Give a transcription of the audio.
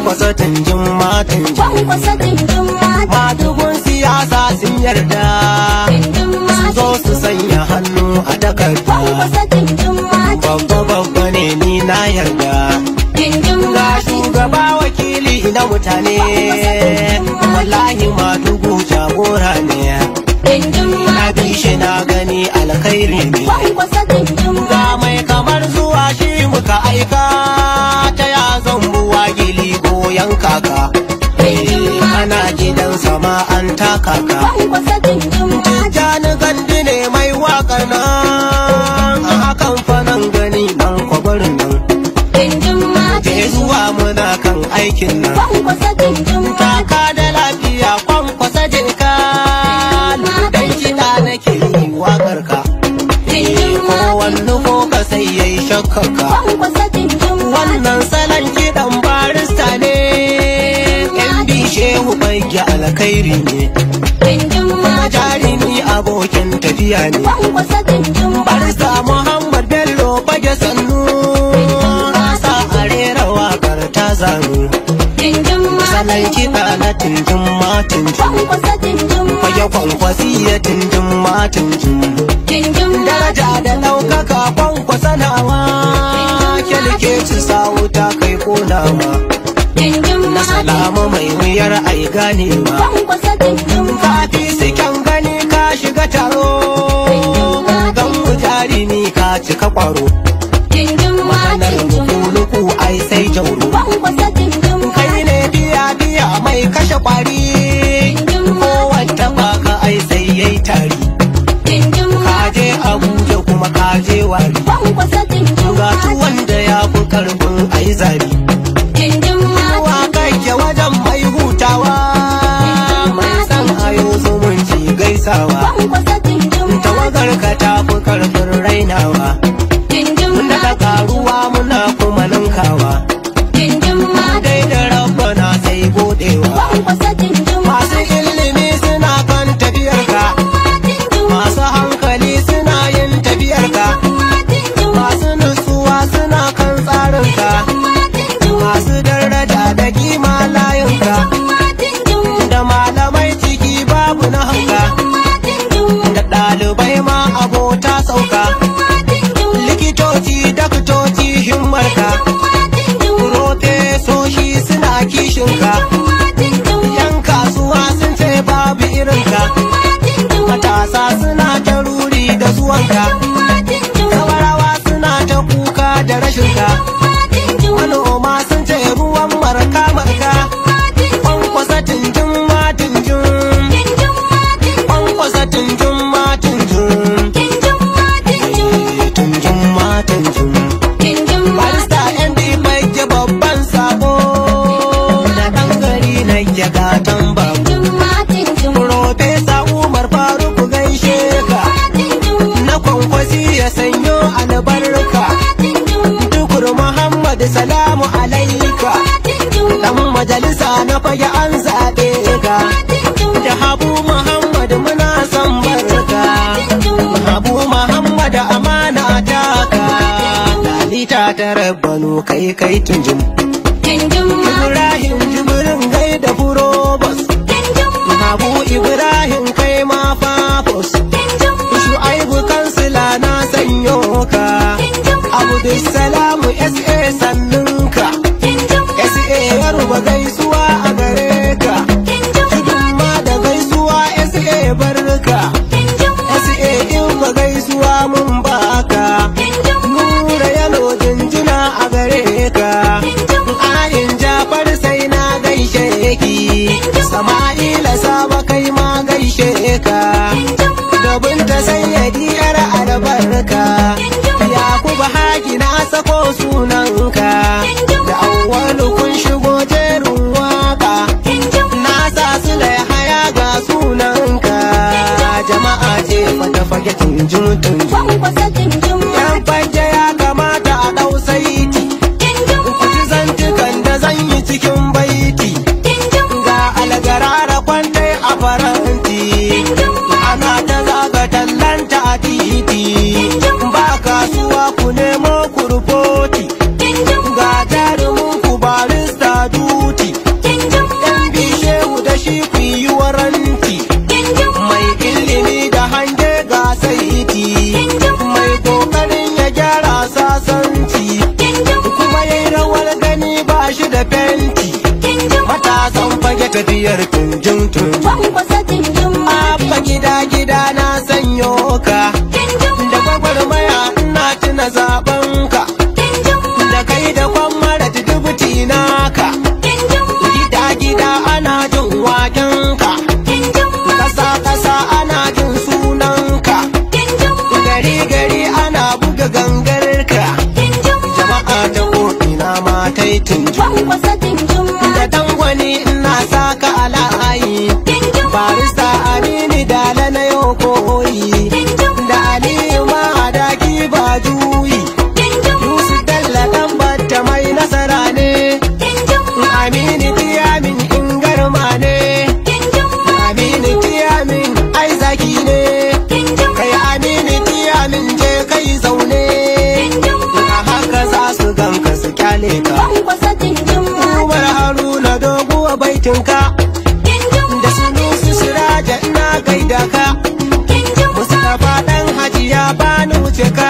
kwankwasa tunjin matunjin. Kwankwasa tunjin matunjin. Madugun siyasa sun yarda su zo su sanya hannu a takarda. Kwankwasa tunjin matunjin. Babba ne ni na yarda. Ga shugaba wakili na mutane, wallahi madugu jagora ne. Na bi shi na gani alkhairi ne. Ga mai kamar zuwa shi muka aika, ta ya zambu wagili goyon kaka. Ana gidan sama an taka ka. Tijjani Gandu ne mai waƙar nan, a hakan fanan gani nan kwabarin nan. Ke zuwa muna kan aikin nan. Taka da lafiya kwankwasa jinka, dan kiɗa nake yi waƙar ka. Kowanne ko ka sai yayi shakkar ka. Wannan salon kiɗan barista ne, MD Shehu Bagge alkhairi ne. Kuma jarumi abokin tafiya ne. Barista Muhammad Bello Bagge sannu, sa a rera waƙar ta zanu. Salon kiɗa na tunjin matunjin, fage kwankwasi ya tunjin matunjin. Daraja da ɗaukaka kwankwasa nawa, kyalkeci sa wuta kai konawa. Na salama mai wuyar ai ganewa. Kafi su kyan gani ka shiga taro, gan mu jarumi ka cika kwaro. Maganar luku-luku ai sai jauro. Kai ne biya mai kashe kwari, kowanta baka ai sai yayi tari. Kaje Abuja kuma kaje wari, ga tuwon da ya fi karfin ai zari. Wa kake wajen mai hutawa, mai san ayo zumunci gaisawa. Tawagar ka ta fi karfin rainawa, daga karuwa muna kuma ninkawa. Dai da rabbana sai godewa. Masu ilimi suna kan tafiyarka, masu hankali suna yin tafiyarka, masu nutsuwa suna kan tsarinka, masu daraja da kima layinka, da malamai ciki babu na hauka, da ɗalibai ma abota sauka, likitoci daktoci himmarka, profesoshi suna kishinka, yan kasuwa sun ce babu irinka, matasa suna ta ruri da zuwanka, zawarawa suna ta kuka da rashinka, manoma sun ce ruwan marka-marka. Kwankwasa tunjin matunjin, kwankwasa tunjin matunjin, tunjin matunjin. Barista MD Bagge babban sako, na ɗan gari na gatan babu. Profesa Umar Faruk gaishe ka, na kwankwasi ya sanyo albarka. Tukur Muhammad salamu alaika, dan majalisa na fage an zaɓe ka. Da Habu Muhammad muna son barka, Habu Muhammad amana taka. Lalita ta rabbanu kai tunjin. Ibrahim Jibrin gaida Furobos, Habu Ibrahim kai ma Fafos, Shu'aibu kansila na sanyo ka, Abdulsalamu SA sannunka, SA Yaruba gaisuwa a gare ka, Tudumma da gaisuwa SA barka, SA Imba gaisuwa mun baka, Nura Yalo jinjina a gare ka, Ayin Jafar sai na gaishe ki, Sama'ila Saba kai ma gaishe ka, Dabinta Sayyadi yar albarka, Yakubu Haki na sako sunanka, da Awwalu kun shigo jerin waka, na sa su da haya ga sunanka. Jama'a ce fata fage tunjin tunjin, yan fage ya kamata a ɗau saiti, ku ji zantukan da zan yi cikin baiti. Ga algarara kwantai a faranti, ana ta zaga tallanta a titi, ba kasuwa ku nemo kurfoti, ga jarumin ku barista duti, tafiyar tunjin tunjin. Kwankwasa tunjin Abba mati. gida na sanyo ka, Tunjin da gwagwarmaya ina tuna zaben ka, da kai da kwan mara dubuti naka. Gida ana jin waken ka, ƙasa ana jin sunan ka, gari ana buga gangar ka. Jama'a ta ko'ina ma ta yi tunjin. Kwankwasa tunjin Da mati. dangwani ina saka alayi, barista Aminu Dala na yau koyi, da Aliyu Mahadaki ba juyi, Yusuf Bello ɗan batta mai nasara ne, Aminu Tiyamin Ingarma ne, Aminu Tiyamin ai zaki ne, kai Aminu Tiyamin je kai zaune, a haka za su ganka su kyale ka. Kwankwasa tunjin mati. Umar Haruna doguwa baitinka, da Sunusi Siraja ina gaida ka, Mustapha ɗan Hajiya bani wuce ka.